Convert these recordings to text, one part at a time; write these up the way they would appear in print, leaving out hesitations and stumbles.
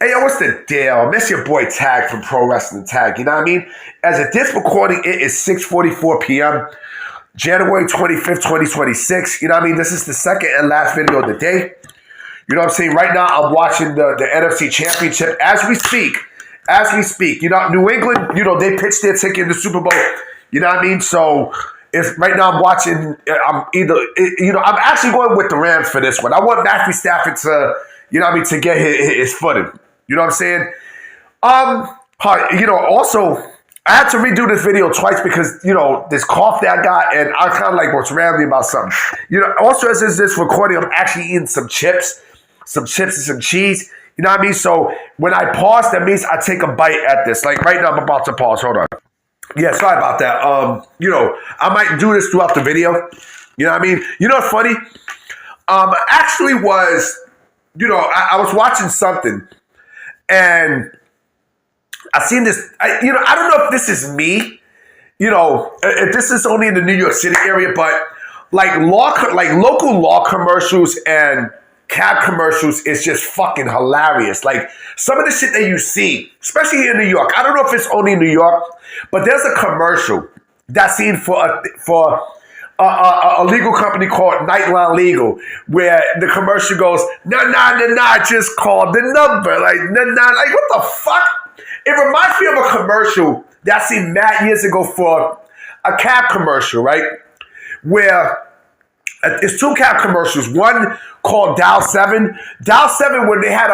Hey, yo, what's the deal? Miss your boy Tag from Pro Wrestling Tag. You know what I mean? As of this recording, it is 6:44 p.m., January 25th, 2026. You know what I mean? This is the second and last video of the day. You know what I'm saying? Right now, I'm watching the NFC Championship as we speak. As we speak. You know, New England, you know, they pitched their ticket in the Super Bowl. You know what I mean? So, if right now I'm watching, I'm actually going with the Rams for this one. I want Matthew Stafford to, you know what I mean, to get his footing. You know what I'm saying? Also, I had to redo this video twice because, you know, this cough that I got, and I kind of like was rambling about something. You know, also as this recording, I'm actually eating some chips and some cheese. You know what I mean? So when I pause, that means I take a bite at this. Like right now, I'm about to pause. Hold on. Yeah, sorry about that. You know, I might do this throughout the video. You know what I mean? You know what's funny? Actually was, you know, I was watching something. And I seen this, I don't know if this is me, you know, if this is only in the New York City area, but like local law commercials and cab commercials is just fucking hilarious. Like some of the shit that you see, especially here in New York. I don't know if it's only in New York, but there's a commercial that's seen for a legal company called Nightline Legal, where the commercial goes, nah, just call the number. Like, like what the fuck? It reminds me of a commercial that I seen mad years ago for a cab commercial, right? Where it's two cab commercials. One called Dial 7. Dial 7 when they had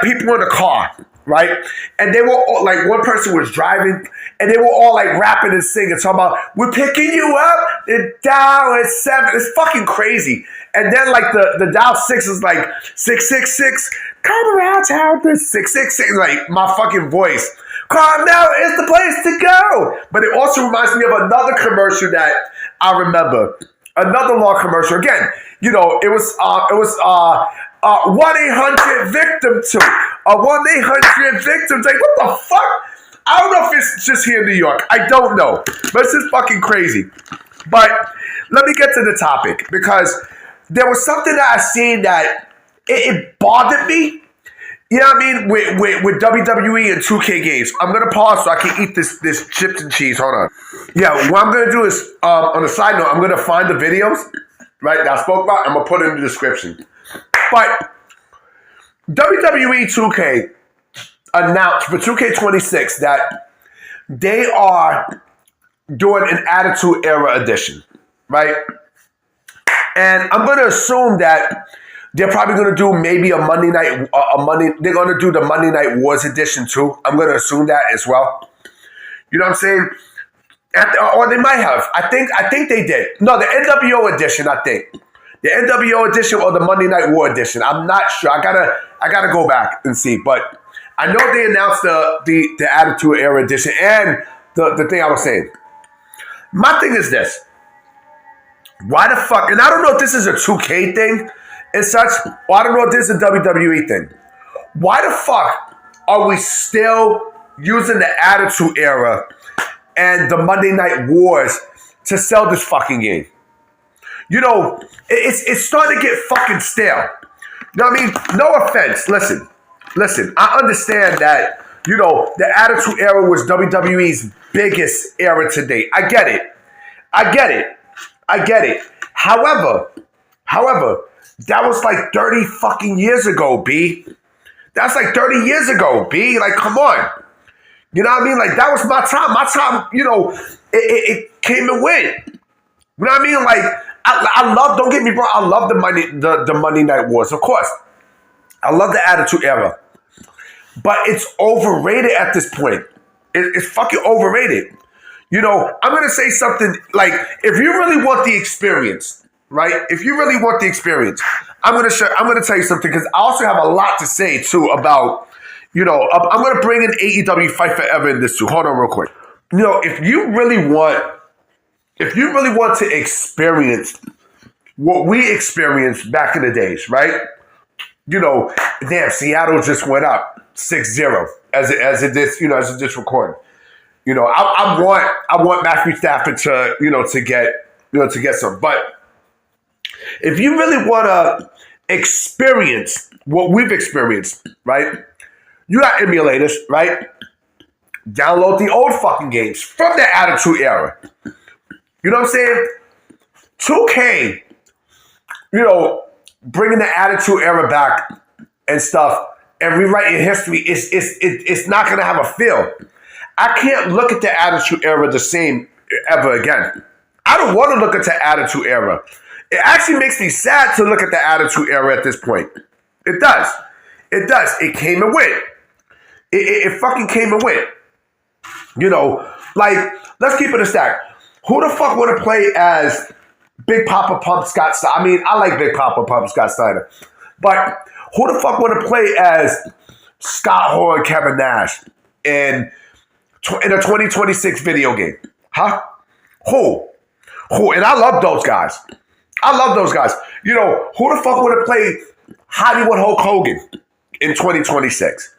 people in the car, right? And they were all, like, one person was driving, and they were all like rapping and singing, talking about, we're picking you up, the dial is 7. It's fucking crazy. And then like the dial 6 is like 666, come around town, the 666, like my fucking voice. Carmel is the place to go. But it also reminds me of another commercial that I remember. Another law commercial. Again, you know, it was 1-800-VICTIM to 1-800-VICTIMs. Like, what the fuck? I don't know if it's just here in New York. I don't know. But it's just fucking crazy. But let me get to the topic, because there was something that I seen that it bothered me. You know what I mean? With WWE and 2K games. I'm going to pause so I can eat this chips and cheese. Hold on. Yeah, what I'm going to do is, on a side note, I'm going to find the videos, right, that I spoke about. I'm going to put it in the description. But WWE 2K announced for 2K26 that they are doing an Attitude Era edition, right? And I'm going to assume that they're probably going to do maybe a Monday night, they're going to do the Monday Night Wars edition too. I'm going to assume that as well. You know what I'm saying? Or they might have. I think they did. No, the NWO edition, I think. The NWO edition or the Monday Night War edition. I'm not sure. I gotta go back and see. But I know they announced the Attitude Era edition and the thing I was saying. My thing is this. Why the fuck? And I don't know if this is a 2K thing and such, or I don't know if this is a WWE thing. Why the fuck are we still using the Attitude Era and the Monday Night Wars to sell this fucking game? You know, it's starting to get fucking stale. You know what I mean? No offense. Listen. I understand that, you know, the Attitude Era was WWE's biggest era to date. I get it. However, that was like 30 fucking years ago, B. That's like 30 years ago, B. Like, come on. You know what I mean? Like, that was my time. My time, you know, it came and went. You know what I mean? Like, I love, don't get me wrong, I love the Monday Night Wars, of course. I love the Attitude Era. But it's overrated at this point. It's fucking overrated. You know, I'm going to say something like, if you really want the experience, right? If you really want the experience, I'm going to tell you something, because I also have a lot to say too about, you know, I'm going to bring in AEW Fight Forever in this too. Hold on real quick. You know, if you really want to experience what we experienced back in the days, right? You know, damn, Seattle just went up 6-0 as it this recording. You know, I want Matthew Stafford to get some. But if you really want to experience what we've experienced, right? You got emulators, right? Download the old fucking games from the Attitude Era. You know what I'm saying? 2K, bringing the Attitude Era back and stuff and rewriting history, it's not going to have a feel. I can't look at the Attitude Era the same ever again. I don't want to look at the Attitude Era. It actually makes me sad to look at the Attitude Era at this point. It does. It does. It came and went. It fucking came and went. Let's keep it a stack. Who the fuck want to play as Big Papa Pump Scott Steiner? I mean, I like Big Papa Pump Scott Steiner. But who the fuck want to play as Scott Hall and Kevin Nash in a 2026 video game? Huh? Who? And I love those guys. Who the fuck want to play Hollywood Hulk Hogan in 2026?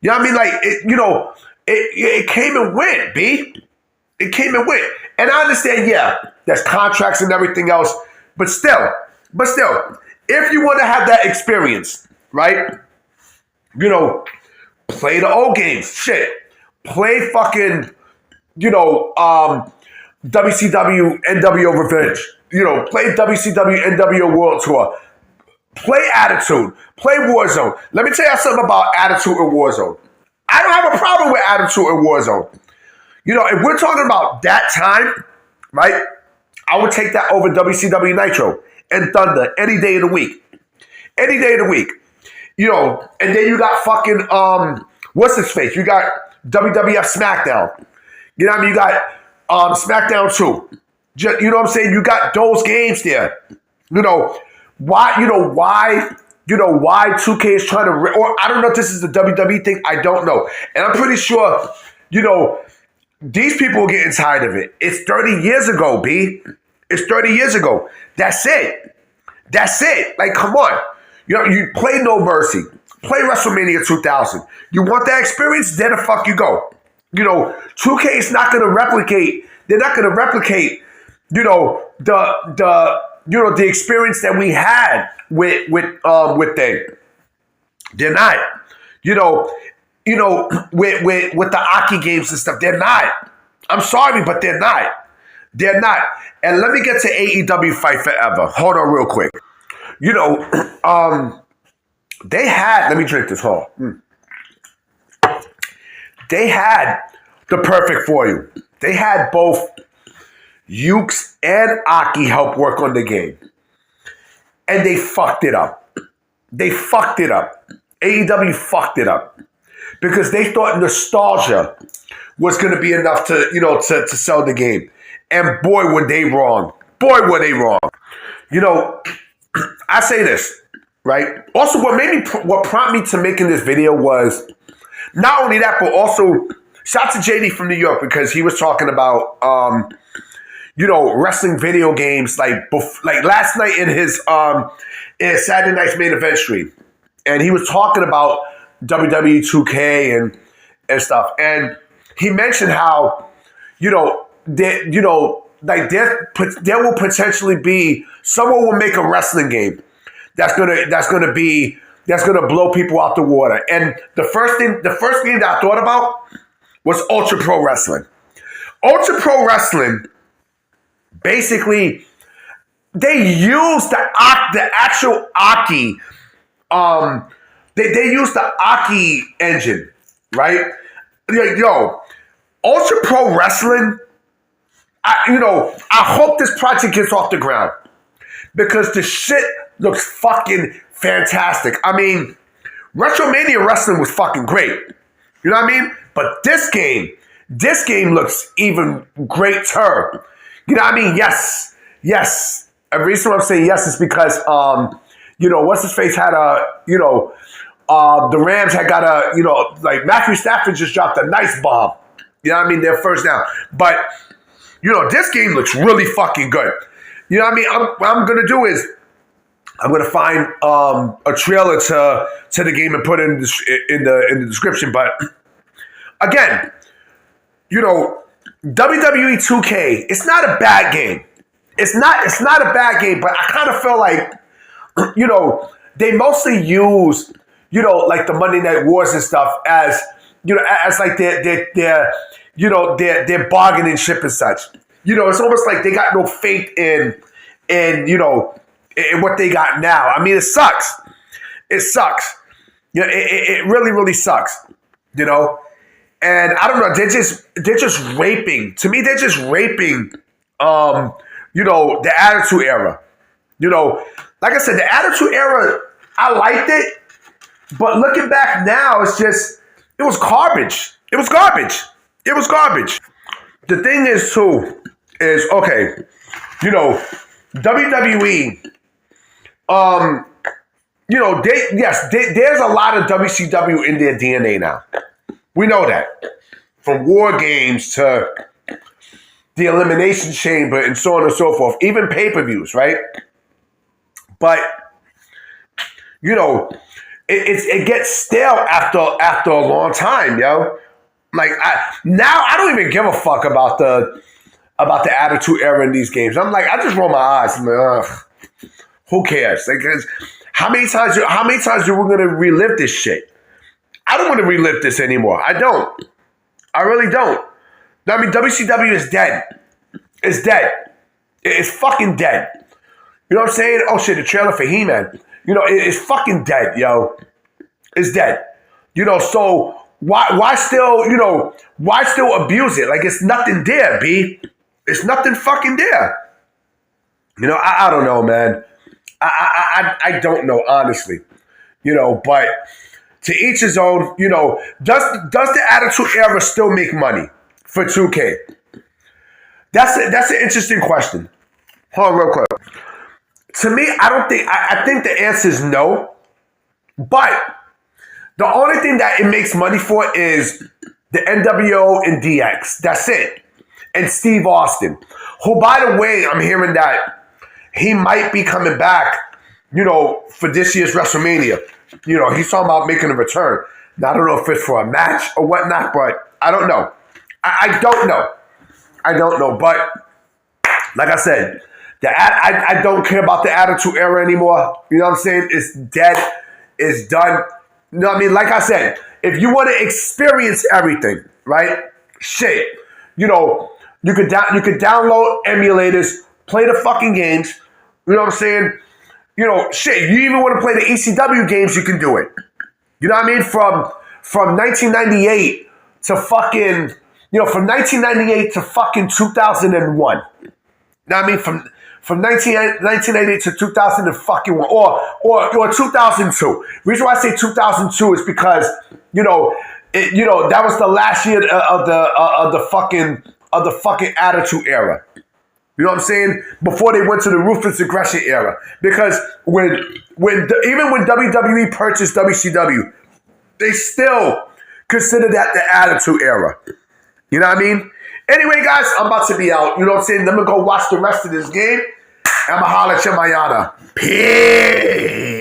You know what I mean? It came and went, B. It came and went. And I understand, yeah, there's contracts and everything else. But still, if you want to have that experience, right? Play the old games. Shit. Play fucking, WCW NWO Revenge. Play WCW NWO World Tour. Play Attitude. Play Warzone. Let me tell you something about Attitude and Warzone. I don't have a problem with Attitude and Warzone. If we're talking about that time, right, I would take that over WCW Nitro and Thunder any day of the week. Any day of the week. And then you got fucking, what's his face? You got WWF SmackDown. You know what I mean? You got SmackDown 2. You know what I'm saying? You got those games there. Why 2K is trying to, or I don't know if this is the WWE thing. I don't know. And I'm pretty sure, these people are getting tired of it. It's 30 years ago, B. It's 30 years ago. That's it. Like, come on. You play No Mercy. Play WrestleMania 2000. You want that experience? There the fuck you go. 2K is not going to replicate. They're not going to replicate, the experience that we had with them. They're not. With the Aki games and stuff, they're not. I'm sorry, but they're not. They're not. And let me get to AEW Fight Forever. Hold on real quick. They had, let me drink this whole. They had the perfect for you. They had both Ukes and Aki help work on the game. And they fucked it up. AEW fucked it up. Because they thought nostalgia was going to be enough to sell the game. And boy, were they wrong. I say this, right? Also, what prompted me to making this video was not only that, but also shout to JD from New York because he was talking about, wrestling video games like last night in his Saturday Night's Main Event stream. And he was talking about WWE 2K and stuff. And he mentioned how, there will potentially be someone will make a wrestling game that's gonna blow people out the water. And the first game that I thought about was Ultra Pro Wrestling. Ultra Pro Wrestling, basically, they use the actual Aki. They use the Aki engine, right? Ultra Pro Wrestling. I hope this project gets off the ground because the shit looks fucking fantastic. I mean, WrestleMania wrestling was fucking great. You know what I mean? But this game looks even greater. You know what I mean? Yes. The reason why I'm saying yes is because, what's his face had the Rams had got Matthew Stafford just dropped a nice bomb. You know what I mean? They're first down. But, this game looks really fucking good. You know what I mean? What I'm going to do is I'm going to find a trailer to the game and put it in the description. But, again, WWE 2K, it's not a bad game. It's not a bad game, but I kind of feel like, they mostly use, you know, like the Monday Night Wars and stuff as, you know, as like their bargaining chip and such. You know, it's almost like they got no faith in you know, in what they got now. I mean, it sucks. It sucks. You know, it really, really sucks. You know, and I don't know. They're just raping. To me, they're just raping. You know, the Attitude Era. You know, like I said, the Attitude Era, I liked it, but looking back now, it was garbage. It was garbage. It was garbage. The thing is, too, is, okay, you know, WWE, you know, there's a lot of WCW in their DNA now. We know that. From War Games to the Elimination Chamber and so on and so forth, even pay-per-views, right? But, you know, it gets stale after a long time, yo. Like, now I don't even give a fuck about the Attitude Era in these games. I'm like, I just roll my eyes. I'm like, ugh, who cares? Like, how many times are we gonna relive this shit? I don't want to relive this anymore. I don't. I really don't. I mean, WCW is dead. It's dead. It's fucking dead. You know what I'm saying? Oh shit, the trailer for He-Man. You know, it's fucking dead, yo. It's dead. You know, so why still, you know, why still abuse it? Like, it's nothing there, B. It's nothing fucking there. You know, I don't know, man. I don't know, honestly. You know, but to each his own. You know, does the Attitude Era still make money for 2K? That's an interesting question. Hold on real quick. To me, I think the answer is no. But the only thing that it makes money for is the NWO and DX. That's it. And Steve Austin, who, by the way, I'm hearing that he might be coming back, you know, for this year's WrestleMania. You know, he's talking about making a return. Now, I don't know if it's for a match or whatnot, but I don't know. I don't know. I don't know. But like I said, I don't care about the Attitude Era anymore. You know what I'm saying? It's dead. It's done. You know what I mean? Like I said, if you want to experience everything, right? Shit. You know, you could download emulators, play the fucking games. You know what I'm saying? You know, shit. You even want to play the ECW games, you can do it. You know what I mean? From 1998 to fucking, you know, from 1998 to fucking 2001. You know what I mean? From 1998 to 2001 or 2002. The reason why I say 2002 is because, you know, that was the last year of the fucking Attitude Era. You know what I'm saying? Before they went to the Ruthless Aggression era. Because even when WWE purchased WCW, they still consider that the Attitude Era. You know what I mean? Anyway, guys, I'm about to be out. You know what I'm saying? I'm going to go watch the rest of this game. I'm going to holler at you mañana. Peace.